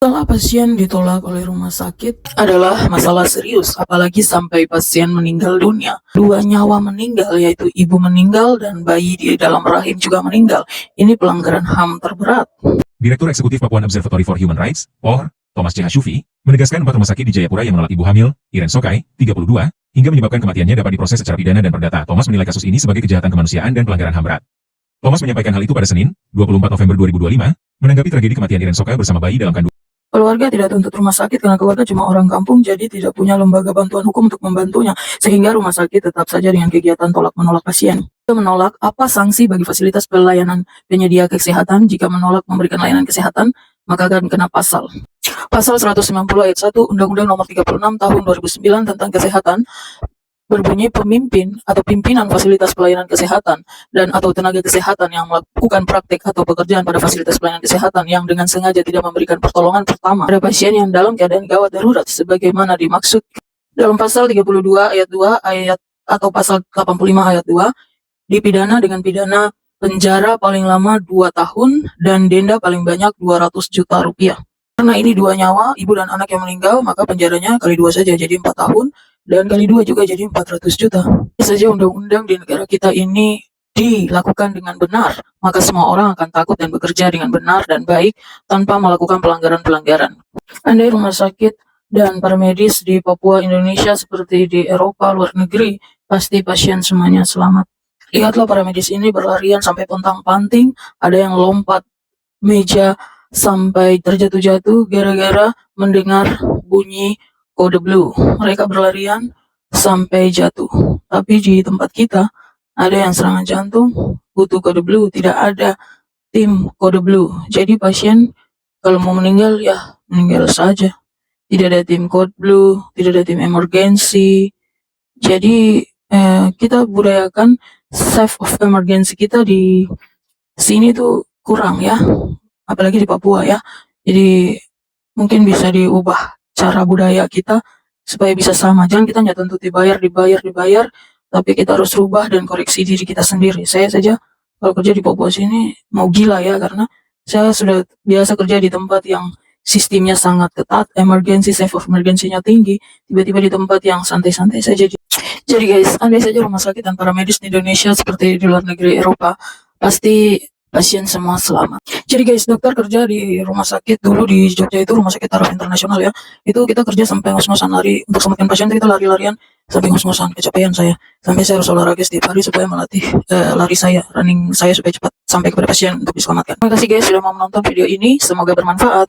Masalah pasien ditolak oleh rumah sakit adalah masalah serius, apalagi sampai pasien meninggal dunia. 2 nyawa meninggal, yaitu ibu meninggal dan bayi di dalam rahim juga meninggal. Ini pelanggaran HAM terberat. Direktur Eksekutif Papuan Observatory for Human Rights, POR, Thomas C. Syufi, menegaskan 4 rumah sakit di Jayapura yang menolak ibu hamil, Iren Sokai, 32, hingga menyebabkan kematiannya dapat diproses secara pidana dan perdata. Thomas menilai kasus ini sebagai kejahatan kemanusiaan dan pelanggaran HAM berat. Thomas menyampaikan hal itu pada Senin, 24 November 2025, menanggapi tragedi kematian Iren Sokai bersama bayi dalam kandungan. Keluarga tidak tuntut rumah sakit karena keluarga cuma orang kampung, jadi tidak punya lembaga bantuan hukum untuk membantunya, sehingga rumah sakit tetap saja dengan kegiatan tolak-menolak pasien. Kita menolak apa sanksi bagi fasilitas pelayanan penyedia kesehatan jika menolak memberikan layanan kesehatan, maka akan kena pasal 190 ayat 1 Undang-Undang Nomor 36 Tahun 2009 tentang Kesehatan, berbunyi pemimpin atau pimpinan fasilitas pelayanan kesehatan dan atau tenaga kesehatan yang melakukan praktik atau pekerjaan pada fasilitas pelayanan kesehatan yang dengan sengaja tidak memberikan pertolongan pertama pada pasien yang dalam keadaan gawat darurat sebagaimana dimaksud dalam pasal 32 ayat 2 ayat atau pasal 85 ayat 2 dipidana dengan pidana penjara paling lama 2 tahun dan denda paling banyak 200 juta rupiah. Karena ini 2 nyawa, ibu dan anak yang meninggal, maka penjaranya kali 2 saja jadi 4 tahun dan kali 2 juga jadi 400 juta. Ini saja undang-undang di negara kita ini dilakukan dengan benar, maka semua orang akan takut dan bekerja dengan benar dan baik tanpa melakukan pelanggaran-pelanggaran. Andai rumah sakit dan para medis di Papua, Indonesia seperti di Eropa, luar negeri, pasti pasien semuanya selamat. Lihatlah para medis ini berlarian sampai pontang-panting, ada yang lompat meja sampai terjatuh-jatuh gara-gara mendengar bunyi kode blue. Mereka berlarian sampai jatuh. Tapi di tempat kita ada yang serangan jantung butuh kode blue, tidak ada tim kode blue. Jadi pasien kalau mau meninggal ya meninggal saja. Tidak ada tim kode blue, tidak ada tim emergency. Jadi kita budayakan save of emergency kita di sini tuh kurang ya, apalagi di Papua ya. Jadi mungkin bisa diubah cara budaya kita supaya bisa sama. Jangan kita hanya tuntut dibayar, tapi kita harus rubah dan koreksi diri kita sendiri. Saya saja kalau kerja di Papua sini mau gila ya, karena saya sudah biasa kerja di tempat yang sistemnya sangat ketat, emergency, save of emergency-nya tinggi, tiba-tiba di tempat yang santai-santai saja. Jadi guys, andai saja rumah sakit dan para medis di Indonesia seperti di luar negeri Eropa, pasti pasien semua selamat. Jadi guys, dokter kerja di rumah sakit dulu di Jogja itu rumah sakit taraf internasional ya. Itu kita kerja sampai ngos-ngosan lari untuk selamatkan pasien, kita lari-larian sampai ngos-ngosan, kecapean saya. Sampai saya harus olahraga setiap hari supaya melatih lari saya, running saya supaya cepat sampai kepada pasien untuk diselamatkan. Terima kasih guys sudah mau menonton video ini, semoga bermanfaat.